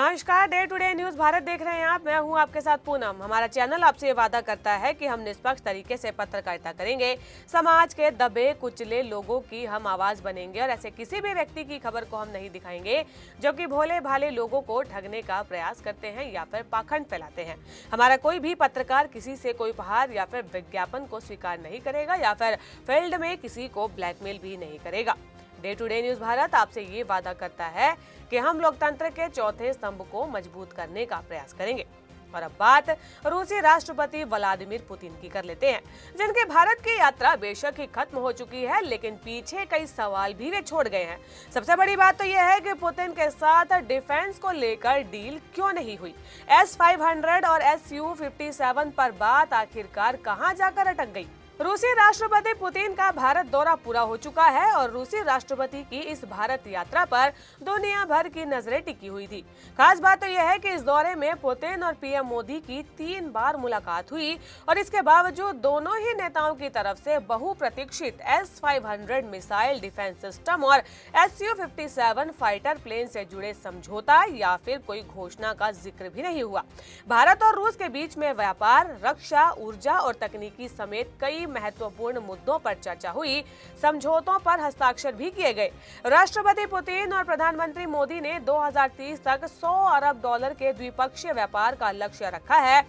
नमस्कार, day today news Bharat देख रहे हैं आप। मैं हूं आपके साथ पूनम। हमारा चैनल आपसे ये वादा करता है कि हम निष्पक्ष तरीके से पत्रकारिता करेंगे, समाज के दबे कुचले लोगों की हम आवाज बनेंगे और ऐसे किसी भी व्यक्ति की खबर को हम नहीं दिखाएंगे जो कि भोले भाले लोगों को ठगने का प्रयास करते हैं या फिर पाखंड फैलाते हैं। हमारा कोई भी पत्रकार किसी से कोई उपहार या फिर विज्ञापन को स्वीकार नहीं करेगा या फिर फील्ड में किसी को ब्लैकमेल भी नहीं करेगा। Day to day news Bharat आपसे ये वादा करता है कि हम लोकतंत्र के चौथे स्तंभ को मजबूत करने का प्रयास करेंगे। और अब बात रूसी राष्ट्रपति व्लादिमीर पुतिन की कर लेते हैं, जिनके भारत की यात्रा बेशक ही खत्म हो चुकी है, लेकिन पीछे कई सवाल भी वे छोड़ गए हैं। सबसे बड़ी बात तो यह है कि पुतिन के साथ डिफेंस को लेकर डील क्यों नहीं हुई। S-500 और Su-57 पर बात आखिरकार कहां जाकर अटक गई। रूसी राष्ट्रपति पुतिन का भारत दौरा पूरा हो चुका है और रूसी राष्ट्रपति की इस भारत यात्रा पर दुनिया भर की नजरें टिकी हुई थी। खास बात तो यह है कि इस दौरे में पुतिन और पीएम मोदी की 3 बार मुलाकात हुई और इसके बावजूद दोनों ही नेताओं की तरफ से बहुप्रतीक्षित S-500 मिसाइल डिफेंस सिस्टम और Su-57 फाइटर प्लेन से जुड़े समझौता या फिर कोई घोषणा का जिक्र भी नहीं हुआ। भारत और रूस के बीच में व्यापार, रक्षा, ऊर्जा और तकनीकी समेत कई महत्वपूर्ण मुद्दों पर चर्चा हुई। समझौतों पर हस्ताक्षर भी किए गए। राष्ट्रपति पुतिन और प्रधानमंत्री मोदी ने 2030 तक $100 अरब के द्विपक्षीय व्यापार का लक्ष्य रखा है।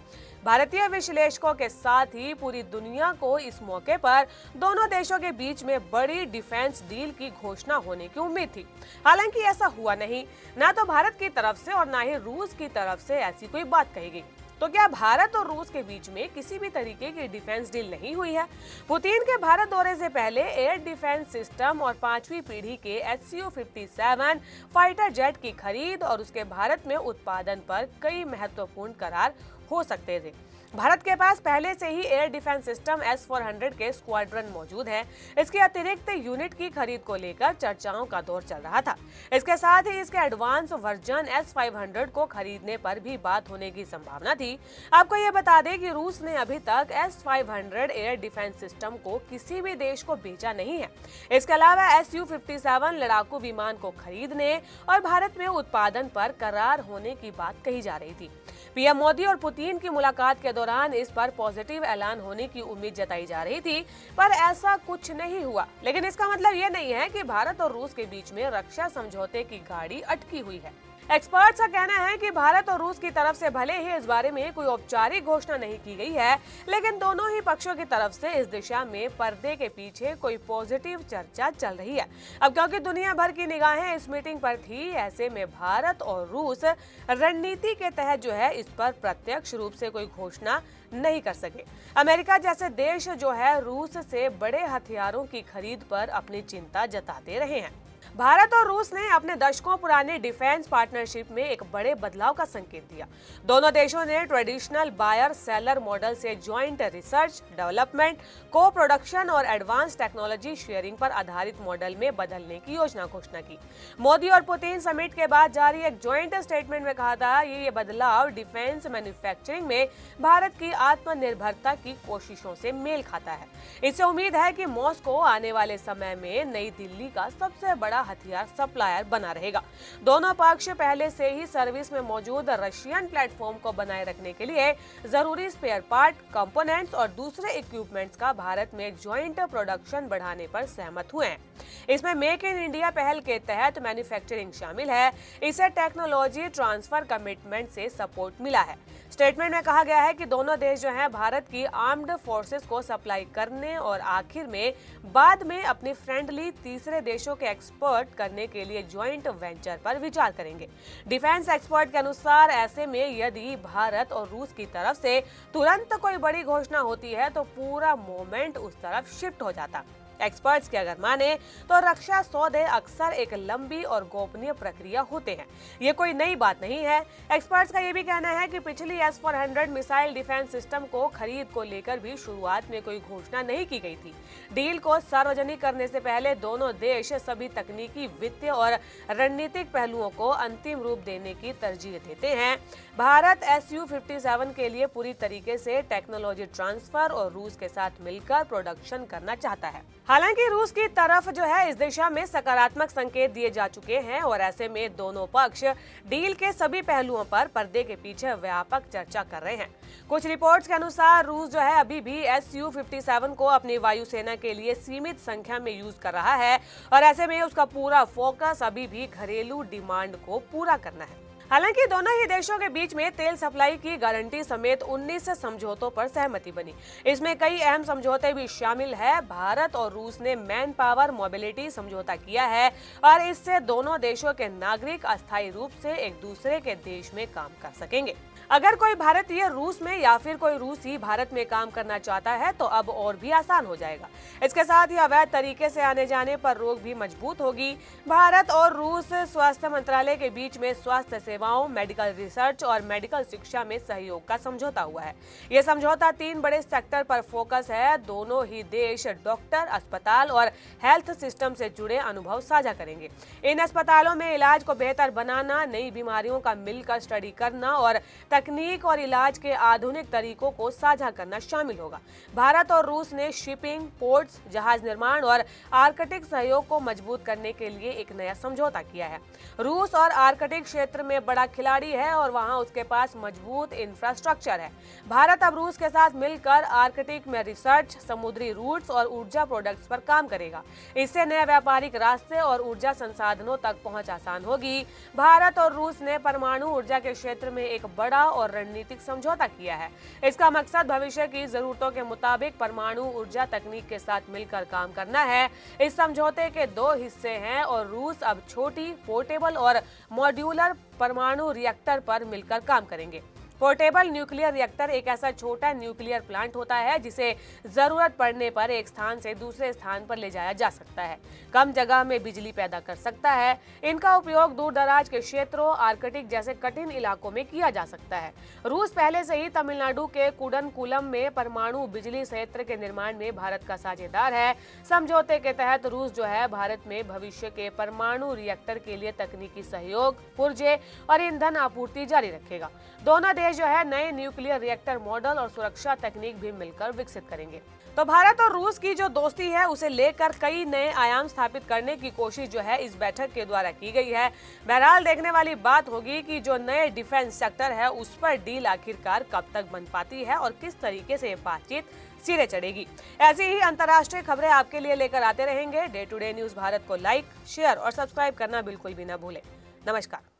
भारतीय विश्लेषकों के साथ ही पूरी दुनिया को इस मौके पर दोनों देशों के बीच में बड़ी डिफेंस डील की घोषणा होने की उम्मीद थी। हालांकि ऐसा हुआ नहीं, ना तो भारत की तरफ से और ना ही रूस की तरफ से ऐसी कोई बात कही गई। तो क्या भारत और रूस के बीच में किसी भी तरीके की डिफेंस डील नहीं हुई है? पुतिन के भारत दौरे से पहले एयर डिफेंस सिस्टम और 5वीं पीढ़ी के Su-57 फाइटर जेट की खरीद और उसके भारत में उत्पादन पर कई महत्वपूर्ण करार हो सकते थे। भारत के पास पहले से ही एयर डिफेंस सिस्टम S-400 के स्क्वाड्रन मौजूद है। इसके अतिरिक्त यूनिट की खरीद को लेकर चर्चाओं का दौर चल रहा था। इसके साथ ही इसके एडवांस वर्जन S-500 को खरीदने पर भी बात होने की संभावना थी। आपको ये बता दें कि रूस ने अभी तक S-500 एयर डिफेंस सिस्टम को किसी भी देश को बेचा नहीं है। इसके अलावा Su-57 लड़ाकू विमान को खरीदने और भारत में उत्पादन पर करार होने की बात कही जा रही थी। पीएम मोदी और पुतिन की मुलाकात के दौरान इस पर पॉजिटिव ऐलान होने की उम्मीद जताई जा रही थी, पर ऐसा कुछ नहीं हुआ। लेकिन इसका मतलब ये नहीं है कि भारत और रूस के बीच में रक्षा समझौते की गाड़ी अटकी हुई है। एक्सपर्ट्स का कहना है कि भारत और रूस की तरफ से भले ही इस बारे में कोई औपचारिक घोषणा नहीं की गई है, लेकिन दोनों ही पक्षों की तरफ से इस दिशा में पर्दे के पीछे कोई पॉजिटिव चर्चा चल रही है। अब क्योंकि दुनिया भर की निगाहें इस मीटिंग पर थी, ऐसे में भारत और रूस रणनीति के तहत जो है इस पर प्रत्यक्ष रूप से कोई घोषणा नहीं कर सके। अमेरिका जैसे देश जो है रूस से बड़े हथियारों की खरीद पर अपनी चिंता जताते रहे हैं। भारत और रूस ने अपने दशकों पुराने डिफेंस पार्टनरशिप में एक बड़े बदलाव का संकेत दिया। दोनों देशों ने ट्रेडिशनल बायर सेलर मॉडल से ज्वाइंट रिसर्च, डेवलपमेंट, को प्रोडक्शन और एडवांस टेक्नोलॉजी शेयरिंग पर आधारित मॉडल में बदलने की योजना घोषणा की। मोदी और पुतिन समिट के बाद जारी एक ज्वाइंट स्टेटमेंट में कहा था ये बदलाव डिफेंस मैन्युफैक्चरिंग में भारत की आत्मनिर्भरता की कोशिशों से मेल खाता है। इससे उम्मीद है कि मॉस्को आने वाले समय में नई दिल्ली का सबसे बड़ा हथियार सप्लायर बना रहेगा। दोनों पक्ष पहले से ही सर्विस में मौजूद रशियन प्लेटफॉर्म को बनाए रखने के लिए जरूरी स्पेयर पार्ट, कंपोनेंट्स और दूसरे इक्विपमेंट्स का भारत में ज्वाइंट प्रोडक्शन बढ़ाने पर सहमत हुए हैं। इसमें मेक इन इंडिया पहल के तहत मैन्युफैक्चरिंग शामिल है। इसे टेक्नोलॉजी ट्रांसफर कमिटमेंट से सपोर्ट मिला है। स्टेटमेंट में कहा गया है कि दोनों देश जो है भारत की आर्म्ड फोर्सेस को सप्लाई करने और आखिर में बाद में अपनी फ्रेंडली तीसरे देशों के एक्सपर्ट करने के लिए ज्वाइंट वेंचर पर विचार करेंगे। डिफेंस एक्सपर्ट के अनुसार ऐसे में यदि भारत और रूस की तरफ से तुरंत कोई बड़ी घोषणा होती है तो पूरा मोमेंट उस तरफ शिफ्ट हो जाता। एक्सपर्ट्स की अगर माने तो रक्षा सौदे अक्सर एक लंबी और गोपनीय प्रक्रिया होते हैं। ये कोई नई बात नहीं है, एक्सपर्ट्स का ये भी कहना है कि पिछली S-400 मिसाइल डिफेंस सिस्टम को खरीद को लेकर भी शुरुआत में कोई घोषणा नहीं की गई थी। डील को सार्वजनिक करने से पहले दोनों देश सभी तकनीकी, वित्तीय और रणनीतिक पहलुओं को अंतिम रूप देने की तरजीह देते हैं। भारत Su-57 के लिए पूरी तरीके से टेक्नोलॉजी ट्रांसफर और रूस के साथ मिलकर प्रोडक्शन करना चाहता है। हालांकि रूस की तरफ जो है इस दिशा में सकारात्मक संकेत दिए जा चुके हैं और ऐसे में दोनों पक्ष डील के सभी पहलुओं पर पर्दे के पीछे व्यापक चर्चा कर रहे हैं। कुछ रिपोर्ट्स के अनुसार रूस जो है अभी भी Su-57 को अपनी वायुसेना के लिए सीमित संख्या में यूज कर रहा है और ऐसे में उसका पूरा फोकस अभी भी घरेलू डिमांड को पूरा करना है। हालांकि दोनों ही देशों के बीच में तेल सप्लाई की गारंटी समेत 19 समझौतों पर सहमति बनी। इसमें कई अहम समझौते भी शामिल है। भारत और रूस ने मैन पावर मोबिलिटी समझौता किया है और इससे दोनों देशों के नागरिक अस्थायी रूप से एक दूसरे के देश में काम कर सकेंगे। अगर कोई भारतीय रूस में या फिर कोई रूसी भारत में काम करना चाहता है तो अब और भी आसान हो जाएगा। इसके साथ ही अवैध तरीके से आने जाने पर रोक भी मजबूत होगी। भारत और रूस स्वास्थ्य मंत्रालय के बीच में स्वास्थ्य सेवाओं, मेडिकल रिसर्च और मेडिकल शिक्षा में सहयोग का समझौता हुआ है। यह समझौता 3 बड़े सेक्टर पर फोकस है। दोनों ही देश डॉक्टर, अस्पताल और हेल्थ सिस्टम से जुड़े अनुभव साझा करेंगे। इन अस्पतालों में इलाज को बेहतर बनाना, नई बीमारियों का मिलकर स्टडी करना और तकनीक और इलाज के आधुनिक तरीकों को साझा करना शामिल होगा। भारत और रूस ने शिपिंग, पोर्ट्स, जहाज निर्माण और आर्कटिक सहयोग को मजबूत करने के लिए एक नया समझौता किया है। रूस और आर्कटिक क्षेत्र में बड़ा खिलाड़ी है और वहां उसके पास मजबूत इंफ्रास्ट्रक्चर है। भारत अब रूस के साथ मिलकर आर्कटिक में रिसर्च, समुद्री रूट्स और ऊर्जा प्रोडक्ट्स पर काम करेगा। इससे नए व्यापारिक रास्ते और ऊर्जा संसाधनों तक पहुंच आसान होगी। भारत और रूस ने परमाणु ऊर्जा के क्षेत्र में एक बड़ा और रणनीतिक समझौता किया है। इसका मकसद भविष्य की जरूरतों के मुताबिक परमाणु ऊर्जा तकनीक के साथ मिलकर काम करना है। इस समझौते के 2 हिस्से हैं और रूस अब छोटी, पोर्टेबल और मॉड्यूलर परमाणु रिएक्टर पर मिलकर काम करेंगे। पोर्टेबल न्यूक्लियर रिएक्टर एक ऐसा छोटा न्यूक्लियर प्लांट होता है जिसे जरूरत पड़ने पर एक स्थान से दूसरे स्थान पर ले जाया जा सकता है। कम जगह में बिजली पैदा कर सकता है। इनका उपयोग दूर दराज के क्षेत्रों, आर्कटिक जैसे कठिन इलाकों में किया जा सकता है। रूस पहले से ही तमिलनाडु के कुडनकुलम में परमाणु बिजली संयंत्र के निर्माण में भारत का साझेदार है। समझौते के तहत रूस जो है भारत में भविष्य के परमाणु रिएक्टर के लिए तकनीकी सहयोग, पुर्जे और ईंधन आपूर्ति जारी रखेगा। दोनों देश जो है नए न्यूक्लियर रिएक्टर मॉडल और सुरक्षा तकनीक भी मिलकर विकसित करेंगे। तो भारत और रूस की जो दोस्ती है उसे लेकर कई नए आयाम स्थापित करने की कोशिश जो है इस बैठक के द्वारा की गई है। बहरहाल देखने वाली बात होगी कि जो नए डिफेंस सेक्टर है उस पर डील आखिरकार कब तक बन पाती है और किस तरीके से बातचीत सिरे चढ़ेगी। ऐसी ही अंतर्राष्ट्रीय खबरें आपके लिए लेकर आते रहेंगे। Day to day news Bharat को लाइक, शेयर और सब्सक्राइब करना बिल्कुल भी न भूलें। नमस्कार।